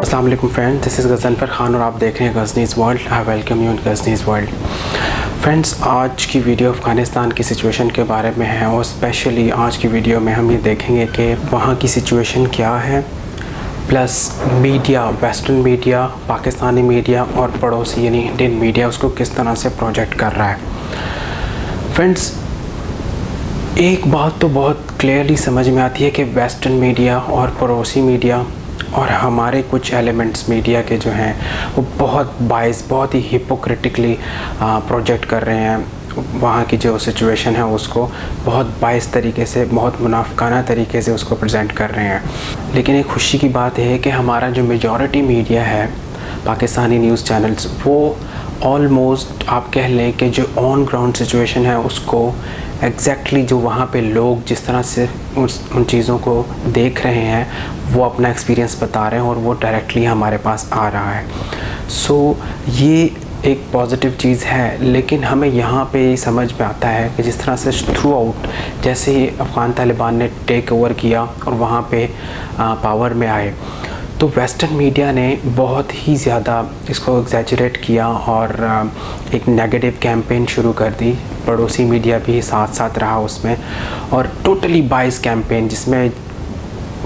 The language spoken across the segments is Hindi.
अस्सलाम वालेकुम friends, this is Ghazanfar Khan और आप देख रहे हैं Ghazni's world. I welcome you in Ghazni's world. Friends, आज की वीडियो अफ़गानिस्तान की सिचुएशन के बारे में है और स्पेशली आज की वीडियो में हम ये देखेंगे कि वहाँ की सिचुएशन क्या है, plus media, western media, Pakistani media और पड़ोसी यानी इंडियन मीडिया उसको किस तरह से प्रोजेक्ट कर रहा है। फ्रेंड्स, एक बात तो बहुत क्लियरली समझ में आती है कि वेस्टर्न मीडिया और पड़ोसी मीडिया और हमारे कुछ एलिमेंट्स मीडिया के जो हैं वो बहुत बायस, बहुत ही हिपोक्रिटिकली प्रोजेक्ट कर रहे हैं। वहाँ की जो सिचुएशन है उसको बहुत बायस तरीके से, बहुत मुनाफिकाना तरीके से उसको प्रेजेंट कर रहे हैं। लेकिन एक खुशी की बात है कि हमारा जो मेजॉरिटी मीडिया है, पाकिस्तानी न्यूज़ चैनल्स, वो ऑलमोस्ट आप कह लें कि जो ऑन ग्राउंड सिचुएशन है उसको एग्जैक्टली जो वहाँ पे लोग जिस तरह से उन चीज़ों को देख रहे हैं वो अपना एक्सपीरियंस बता रहे हैं और वो डायरेक्टली हमारे पास आ रहा है। सो ये एक पॉजिटिव चीज़ है। लेकिन हमें यहाँ पे समझ में आता है कि जिस तरह से थ्रू आउट, जैसे ही अफ़गान तालिबान ने टेक ओवर किया और वहाँ पे पावर में आए, तो वेस्टर्न मीडिया ने बहुत ही ज़्यादा इसको एग्जैजरेट किया और एक नेगेटिव कैंपेन शुरू कर दी। पड़ोसी मीडिया भी साथ साथ रहा उसमें, और टोटली बाइस कैंपेन जिसमें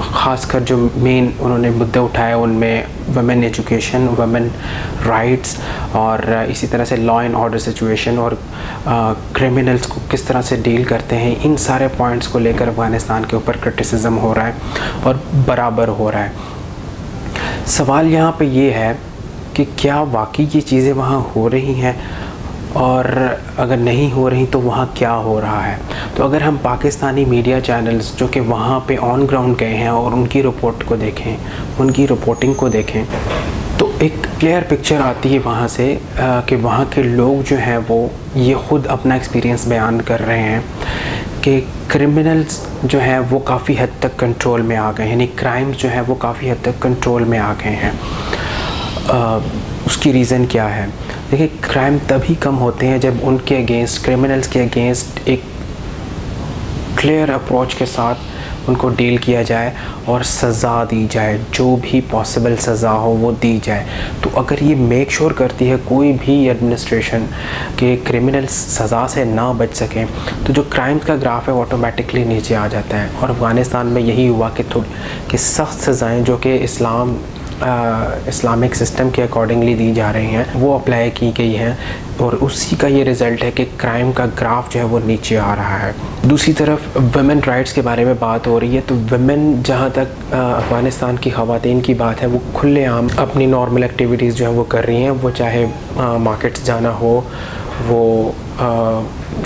ख़ासकर जो मेन उन्होंने मुद्दे उठाए उनमें वुमेन एजुकेशन, वुमेन राइट्स और इसी तरह से लॉ एंड ऑर्डर सिचुएशन और क्रिमिनल्स को किस तरह से डील करते हैं, इन सारे पॉइंट्स को लेकर अफ़गानिस्तान के ऊपर क्रिटिसिज्म हो रहा है और बराबर हो रहा है। सवाल यहाँ पे ये है कि क्या वाकई ये चीज़ें वहाँ हो रही हैं, और अगर नहीं हो रही तो वहाँ क्या हो रहा है। तो अगर हम पाकिस्तानी मीडिया चैनल्स जो कि वहाँ पे ऑन ग्राउंड गए हैं और उनकी रिपोर्ट को देखें, उनकी रिपोर्टिंग को देखें, तो एक क्लियर पिक्चर आती है वहाँ से कि वहाँ के लोग जो हैं वो ये ख़ुद अपना एक्सपीरियंस बयान कर रहे हैं कि क्रिमिनल्स जो हैं वो काफ़ी हद तक कंट्रोल में आ गए हैं, यानी क्राइम्स जो है वो काफ़ी हद तक कंट्रोल में आ गए हैं। उसकी रीज़न क्या है? देखिए, क्राइम तभी कम होते हैं जब उनके अगेंस्ट, क्रिमिनल्स के अगेंस्ट एक क्लियर अप्रोच के साथ उनको डील किया जाए और सज़ा दी जाए, जो भी पॉसिबल सज़ा हो वो दी जाए। तो अगर ये मेक श्योर करती है कोई भी एडमिनिस्ट्रेशन कि क्रिमिनल्स सज़ा से ना बच सकें, तो जो क्राइम्स का ग्राफ है वो ऑटोमेटिकली नीचे आ जाता है। और अफ़गानिस्तान में यही हुआ कि सख्त सज़ाएँ जो कि इस्लामिक सिस्टम के अकॉर्डिंगली दी जा रही हैं वो अप्लाई की गई हैं, और उसी का ये रिज़ल्ट है कि क्राइम का ग्राफ जो है वो नीचे आ रहा है। दूसरी तरफ वुमेन राइट्स के बारे में बात हो रही है, तो वुमेन, जहाँ तक अफ़गानिस्तान की ख़वातीन की बात है, वो खुलेआम अपनी नॉर्मल एक्टिविटीज़ जो है वो कर रही हैं। वो चाहे मार्केट्स जाना हो, वो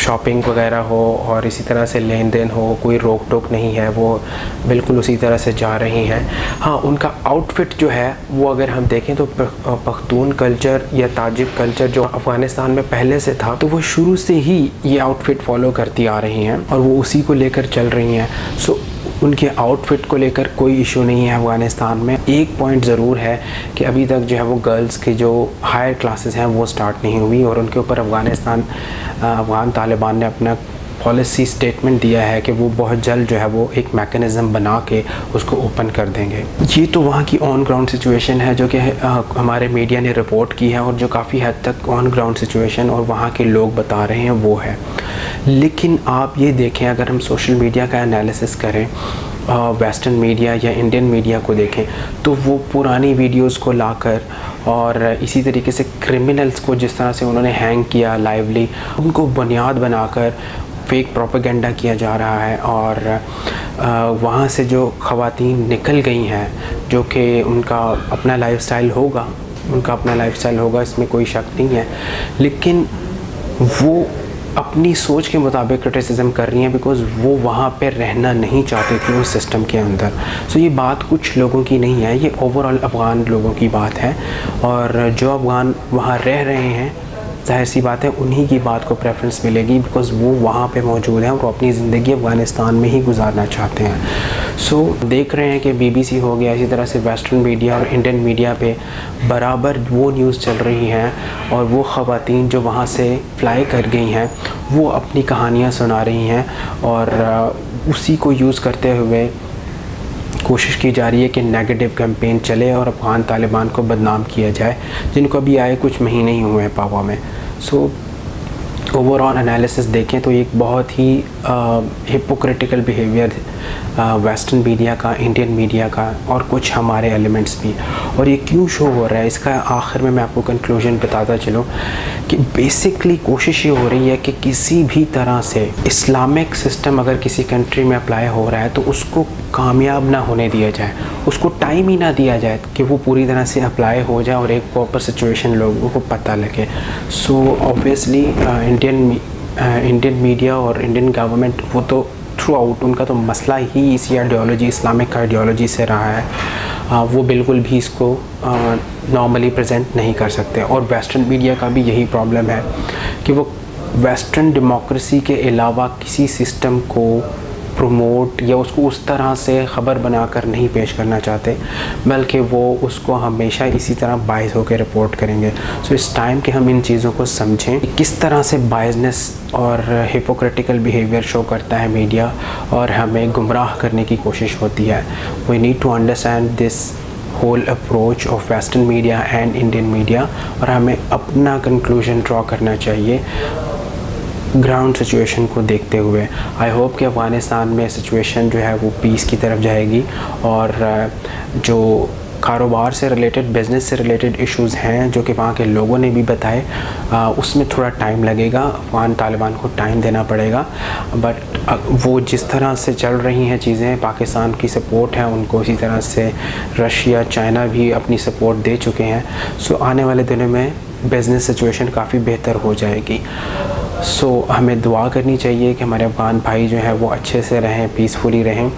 शॉपिंग वगैरह हो और इसी तरह से लेन देन हो, कोई रोक टोक नहीं है, वो बिल्कुल उसी तरह से जा रही हैं। हाँ, उनका आउटफिट जो है वो अगर हम देखें तो पख्तून कल्चर या ताजिक कल्चर जो अफ़गानिस्तान में पहले से था, तो वो शुरू से ही ये आउटफिट फॉलो करती आ रही हैं और वो उसी को लेकर चल रही हैं। सो उनके आउटफिट को लेकर कोई इशू नहीं है अफ़गानिस्तान में। एक पॉइंट ज़रूर है कि अभी तक जो है वो गर्ल्स की जो हायर क्लासेस हैं वो स्टार्ट नहीं हुई, और उनके ऊपर अफ़गान तालिबान ने अपना पॉलिसी स्टेटमेंट दिया है कि वो बहुत जल्द जो है वो एक मैकेनिज़्म बना के उसको ओपन कर देंगे। ये तो वहाँ की ऑन ग्राउंड सिचुएशन है जो कि हमारे मीडिया ने रिपोर्ट की है, और जो काफ़ी हद तक ऑन ग्राउंड सिचुएशन और वहाँ के लोग बता रहे हैं वो है। लेकिन आप ये देखें, अगर हम सोशल मीडिया का एनालिसिस करें, वेस्टर्न मीडिया या इंडियन मीडिया को देखें, तो वो पुरानी वीडियोस को लाकर और इसी तरीके से क्रिमिनल्स को जिस तरह से उन्होंने हैंग किया लाइवली, उनको बुनियाद बनाकर फेक प्रोपेगेंडा किया जा रहा है। और वहाँ से जो ख़वातीन निकल गई हैं, जो कि उनका अपना लाइफस्टाइल होगा, इसमें कोई शक नहीं है, लेकिन वो अपनी सोच के मुताबिक क्रिटिसिज्म कर रही हैं बिकॉज़ वो वहाँ पे रहना नहीं चाहती थी उस सिस्टम के अंदर। सो ये बात कुछ लोगों की नहीं है, ये ओवरऑल अफ़गान लोगों की बात है, और जो अफ़गान वहाँ रह रहे हैं, जाहिर सी बात है उन्हीं की बात को प्रेफरेंस मिलेगी बिकॉज़ वो वहाँ पे मौजूद हैं और वो अपनी ज़िंदगी अफ़गानिस्तान में ही गुजारना चाहते हैं। सो देख रहे हैं कि BBC हो गया, इसी तरह से वेस्टर्न मीडिया और इंडियन मीडिया पे बराबर वो न्यूज़ चल रही हैं, और वो ख़वातीन जो वहाँ से फ्लाई कर गई हैं वो अपनी कहानियाँ सुना रही हैं, और उसी को यूज़ करते हुए कोशिश की जा रही है कि नेगेटिव कैंपेन चले और अफ़गान तालिबान को बदनाम किया जाए, जिनको अभी आए कुछ महीने ही हुए हैं पावा में। सो ओवरऑल एनालिसिस देखें तो एक बहुत ही हिपोक्रिटिकल बिहेवियर वेस्टर्न मीडिया का, इंडियन मीडिया का और कुछ हमारे एलिमेंट्स भी। और ये क्यों शो हो रहा है, इसका आखिर में मैं आपको कंक्लूजन बताता चलूँ कि बेसिकली कोशिश ये हो रही है कि किसी भी तरह से इस्लामिक सिस्टम अगर किसी कंट्री में अप्लाई हो रहा है तो उसको कामयाब ना होने दिया जाए, उसको टाइम ही ना दिया जाए कि वो पूरी तरह से अप्लाई हो जाए और एक प्रॉपर सिचुएशन लोगों को पता लगे। सो ऑब्वियसली इंडियन मीडिया और इंडियन गवर्नमेंट वो तो थ्रू आउट उनका तो मसला ही इसी आइडियोलॉजी, इस्लामिक आइडियोलॉजी से रहा है। वो बिल्कुल भी इसको नॉर्मली प्रेजेंट नहीं कर सकते। और वेस्टर्न मीडिया का भी यही प्रॉब्लम है कि वो वेस्टर्न डेमोक्रेसी के अलावा किसी सिस्टम को प्रमोट या उसको उस तरह से ख़बर बनाकर नहीं पेश करना चाहते, बल्कि वो उसको हमेशा इसी तरह बायस होकर रिपोर्ट करेंगे। सो इस टाइम के हम इन चीज़ों को समझें किस तरह से बायसनेस और हिपोक्रिटिकल बिहेवियर शो करता है मीडिया और हमें गुमराह करने की कोशिश होती है। We need to understand this whole approach of western media and Indian media और हमें अपना कंक्लूजन ड्रॉ करना चाहिए ग्राउंड सिचुएशन को देखते हुए। आई होप कि अफ़गानिस्तान में सिचुएशन जो है वो पीस की तरफ जाएगी और जो कारोबार से रिलेटेड, बिज़नेस से रिलेटेड इश्यूज़ हैं जो कि वहाँ के लोगों ने भी बताए, उसमें थोड़ा टाइम लगेगा, अफ़गान तालिबान को टाइम देना पड़ेगा। बट वो जिस तरह से चल रही हैं चीज़ें, पाकिस्तान की सपोर्ट है उनको, इसी तरह से रशिया, चाइना भी अपनी सपोर्ट दे चुके हैं। सो आने वाले दिनों में बिज़नेस सिचुएशन काफ़ी बेहतर हो जाएगी। सो हमें दुआ करनी चाहिए कि हमारे अफ़गान भाई जो हैं वो अच्छे से रहें, पीसफुली रहें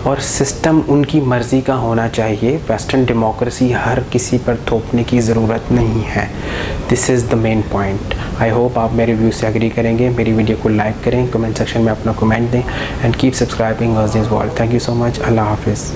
और सिस्टम उनकी मर्ज़ी का होना चाहिए। वेस्टर्न डेमोक्रेसी हर किसी पर थोपने की ज़रूरत नहीं है। This is the main point. I hope आप मेरे व्यू से एग्री करेंगे। मेरी वीडियो को लाइक करें, कमेंट सेक्शन में अपना कमेंट दें and keep subscribing Ghazni's world. Thank you so much. अल्लाह हाफिज़।